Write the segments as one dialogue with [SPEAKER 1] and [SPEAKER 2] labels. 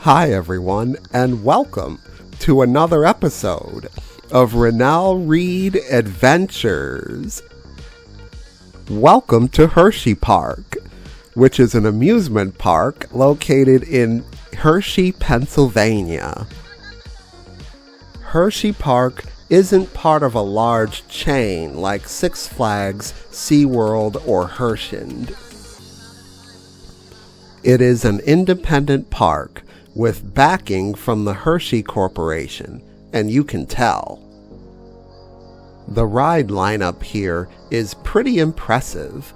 [SPEAKER 1] Hi everyone, and welcome to another episode of Rennell Reed Adventures. Welcome to Hershey Park, which is an amusement park located in Hershey, Pennsylvania. Hershey Park isn't part of a large chain like Six Flags, SeaWorld, or Hershey. It is an independent park with backing from the Hershey Corporation, and you can tell. The ride lineup here is pretty impressive.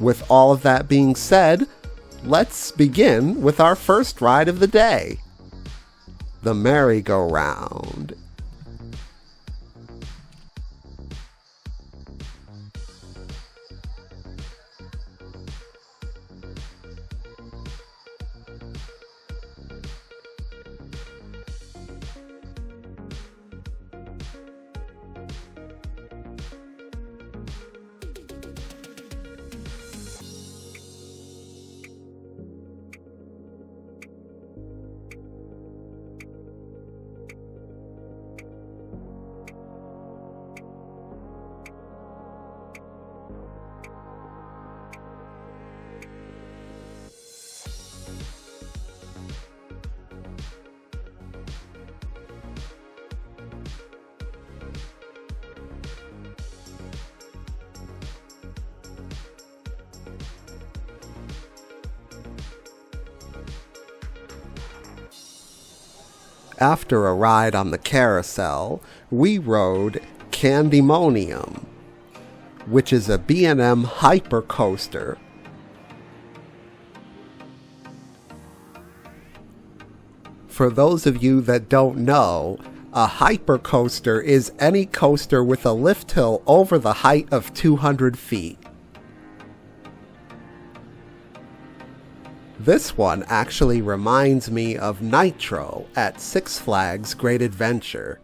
[SPEAKER 1] With all of that being said, let's begin with our first ride of the day, the merry-go-round. After a ride on the carousel, we rode Canymonium, which is a B&M hyper coaster. For those of you that don't know, a hyper coaster is any coaster with a lift hill over the height of 200 feet. This one actually reminds me of Nitro at Six Flags Great Adventure.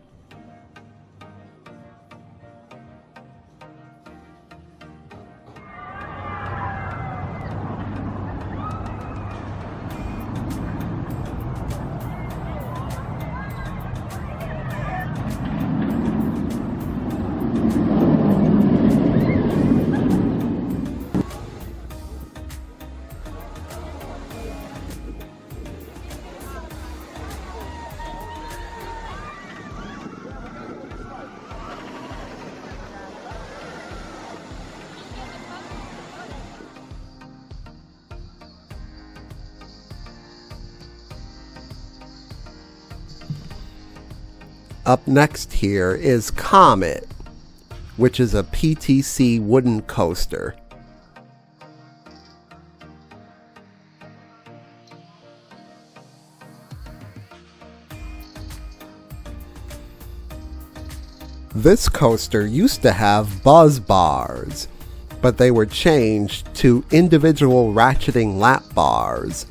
[SPEAKER 1] Up next here is Comet, which is a PTC wooden coaster. This coaster used to have buzz bars, but they were changed to individual ratcheting lap bars.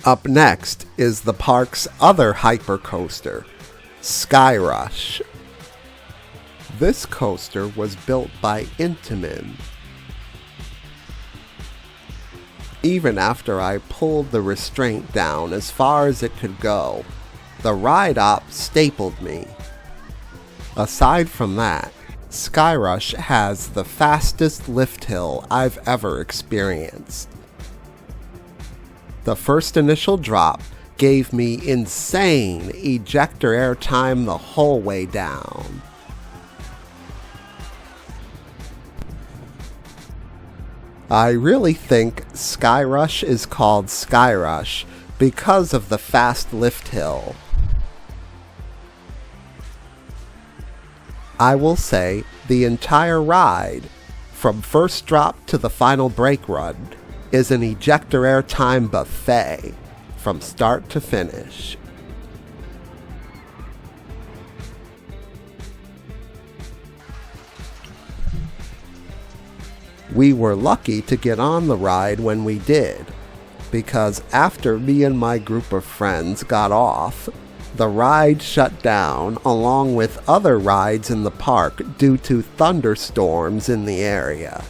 [SPEAKER 1] Up next is the park's other hypercoaster, Skyrush. This coaster was built by Intamin. Even after I pulled the restraint down as far as it could go, the ride op stapled me. Aside from that, Skyrush has the fastest lift hill I've ever experienced. The first initial drop gave me insane ejector air time the whole way down. I really think Skyrush is called Skyrush because of the fast lift hill. I will say the entire ride, from first drop to the final brake run, is an ejector air time buffet from start to finish. We were lucky to get on the ride when we did, because after me and my group of friends got off, the ride shut down along with other rides in the park due to thunderstorms in the area.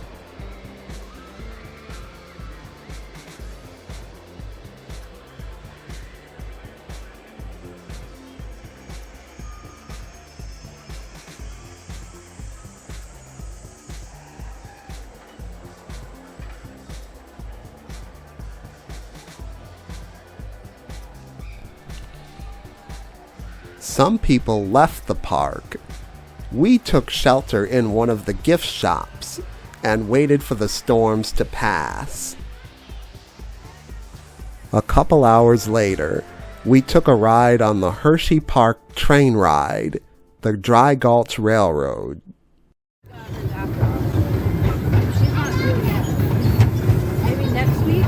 [SPEAKER 1] Some people left the park. We took shelter in one of the gift shops and waited for the storms to pass. A couple hours later, we took a ride on the Hershey Park train ride, the Dry Gulch Railroad.
[SPEAKER 2] Maybe next week?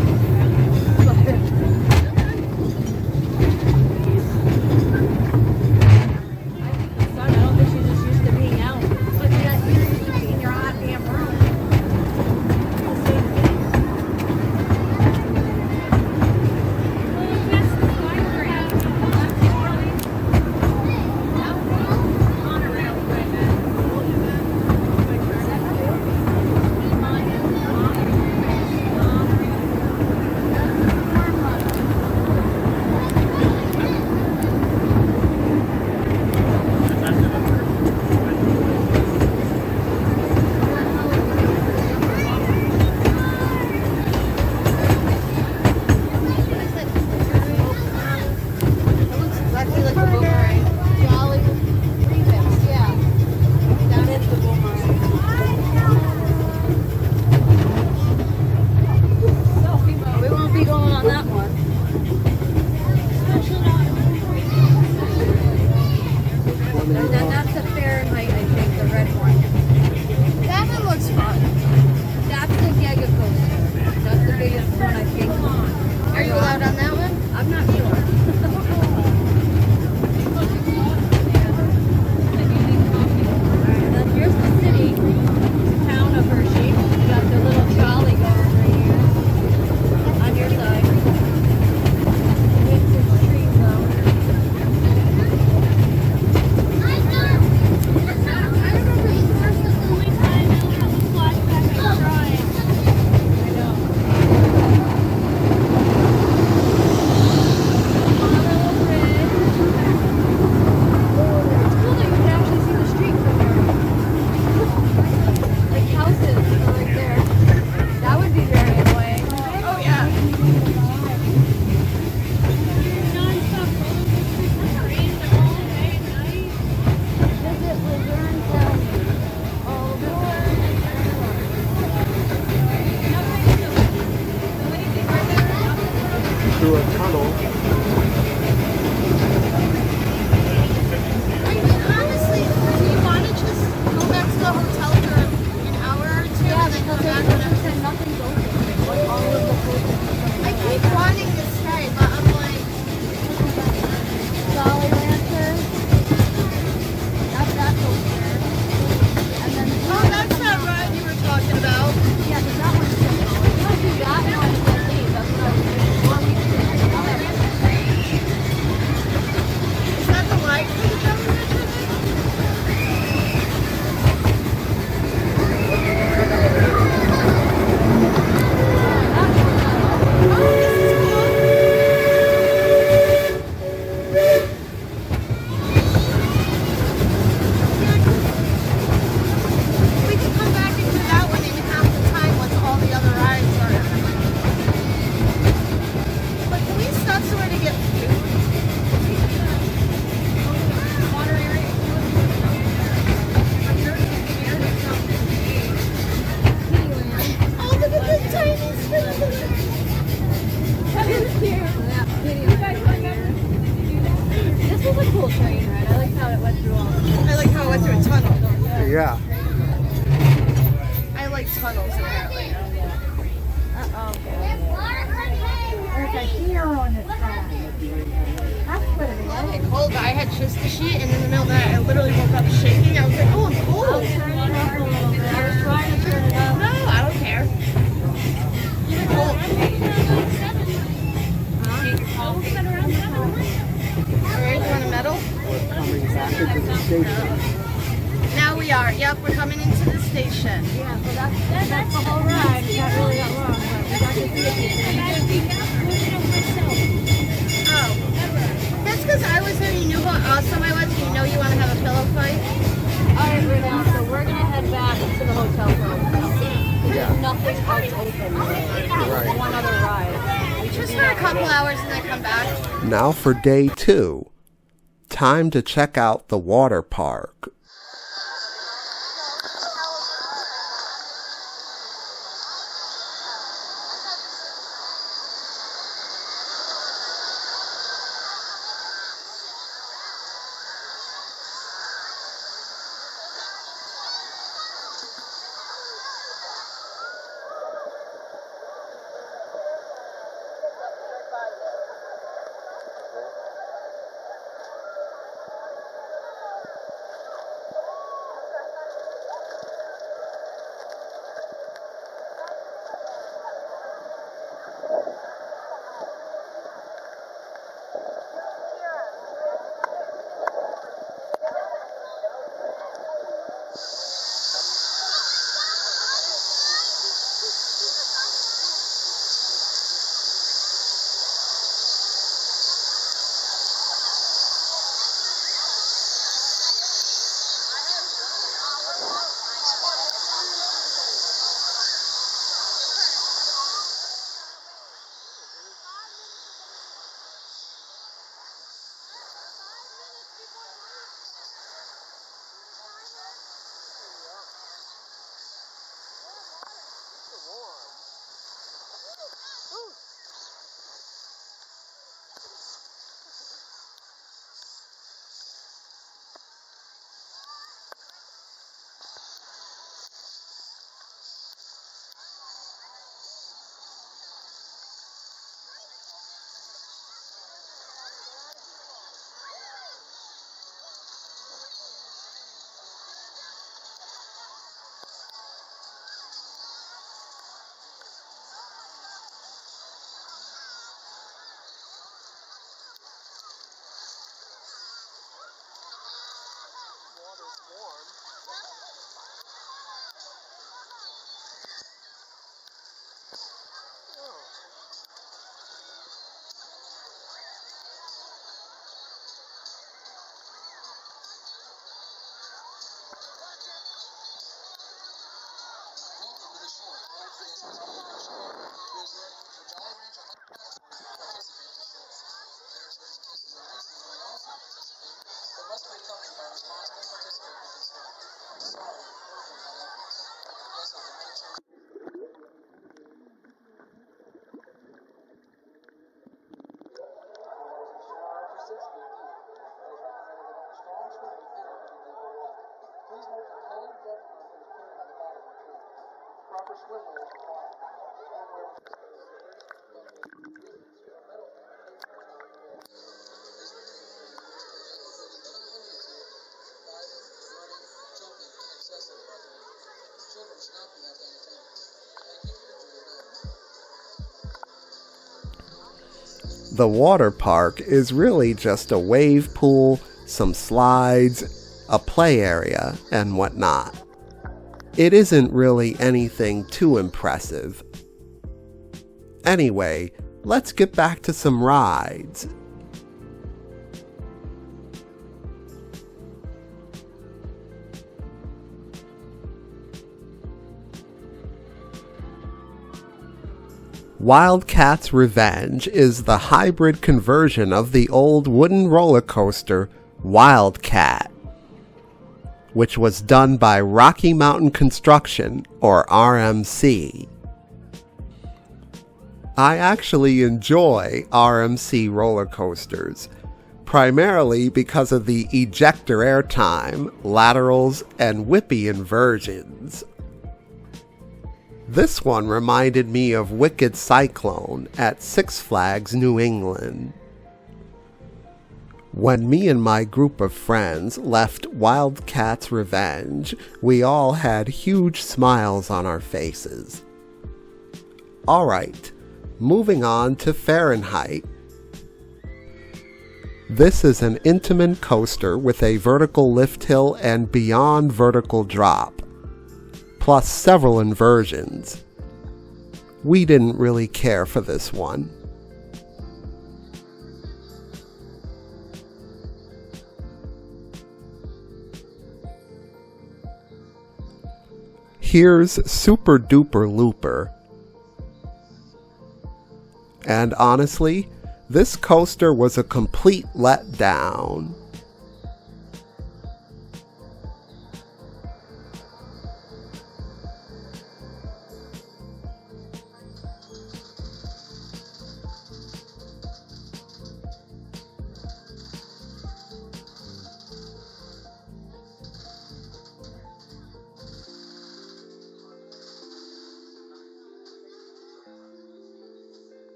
[SPEAKER 3] that I literally woke up shaking. I was like, oh, I'm cold.
[SPEAKER 2] I'll turn it up a little bit. I was trying to turn it up.
[SPEAKER 3] No, I don't care. Cold. Alright, you want a medal?
[SPEAKER 4] We're coming back into the station.
[SPEAKER 3] Now we are. Yep, we're coming into the station.
[SPEAKER 2] Yeah, so that's the whole ride. It's not really that long, but we got to see it.
[SPEAKER 3] Oh. That's because I was there. You knew how awesome I was. And you know you want to have a pillow fight.
[SPEAKER 2] Alright, Rennell, so we're going to head back to the hotel for a while. There's nothing else open.
[SPEAKER 4] Right.
[SPEAKER 2] One other ride.
[SPEAKER 3] Just for a couple hours and then come back.
[SPEAKER 1] Now for day 2. Time to check out the water park. The water park is really just a wave pool, some slides, a play area, and whatnot. It isn't really anything too impressive. Anyway, let's get back to some rides. Wildcat's Revenge is the hybrid conversion of the old wooden roller coaster Wildcat, which was done by Rocky Mountain Construction, or RMC. I actually enjoy RMC roller coasters, primarily because of the ejector airtime, laterals, and whippy inversions. This one reminded me of Wicked Cyclone at Six Flags New England. When me and my group of friends left Wildcat's Revenge, we all had huge smiles on our faces. Alright, moving on to Fahrenheit. This is an Intamin coaster with a vertical lift hill and beyond vertical drop, plus several inversions. We didn't really care for this one. Here's Super Duper Looper. And honestly, this coaster was a complete letdown.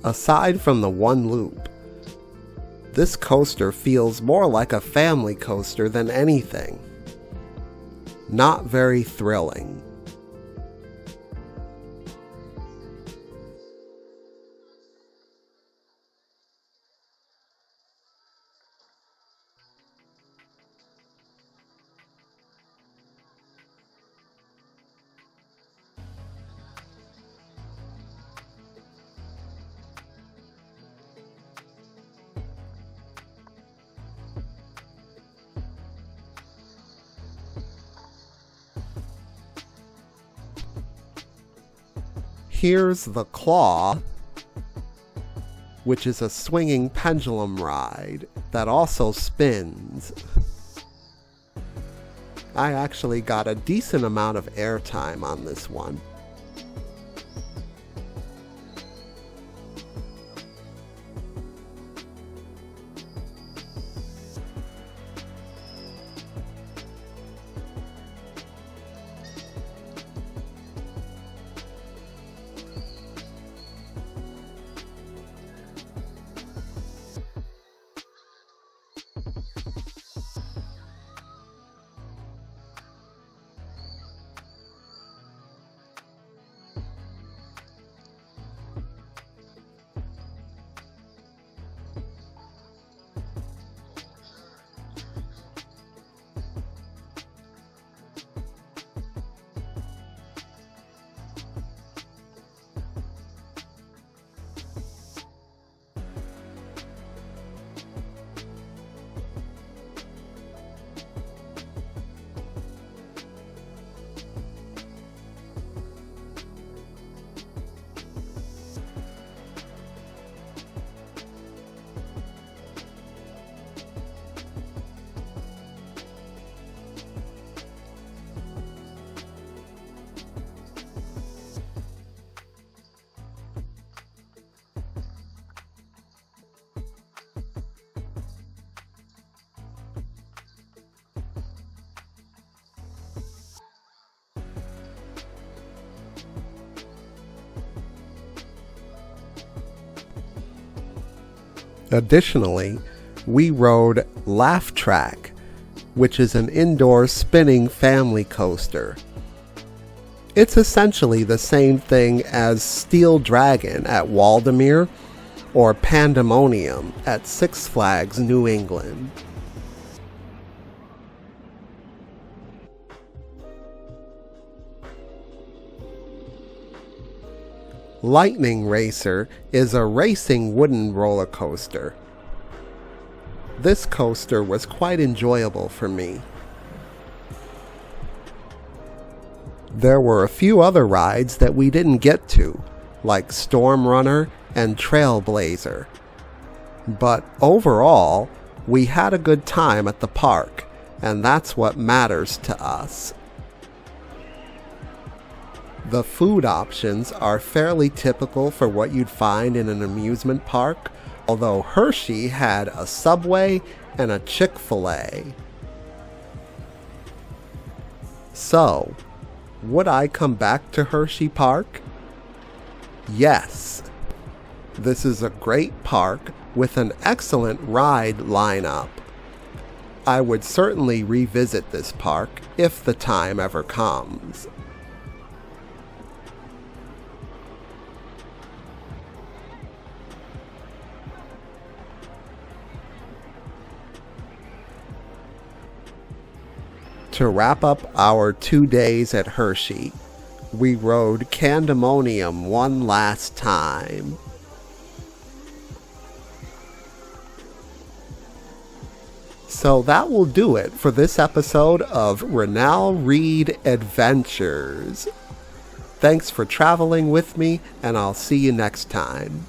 [SPEAKER 1] Aside from the one loop, this coaster feels more like a family coaster than anything. Not very thrilling. Here's the Claw, which is a swinging pendulum ride that also spins. I actually got a decent amount of airtime on this one. Additionally, we rode Laugh Track, which is an indoor spinning family coaster. It's essentially the same thing as Steel Dragon at Waldameer or Pandemonium at Six Flags New England. Lightning Racer is a racing wooden roller coaster. This coaster was quite enjoyable for me. There were a few other rides that we didn't get to, like Storm Runner and Trailblazer. But overall, we had a good time at the park, and that's what matters to us. The food options are fairly typical for what you'd find in an amusement park, although Hershey had a Subway and a Chick-fil-A. So, would I come back to Hershey Park? Yes. This is a great park with an excellent ride lineup. I would certainly revisit this park if the time ever comes. To wrap up our 2 days at Hershey, we rode Canymonium one last time. So that will do it for this episode of Rennell Reed Adventures. Thanks for traveling with me, and I'll see you next time.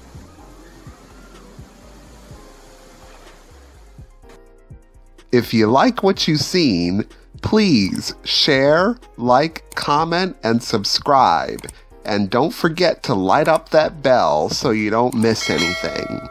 [SPEAKER 1] If you like what you've seen, please share, like, comment, and subscribe. And don't forget to light up that bell so you don't miss anything.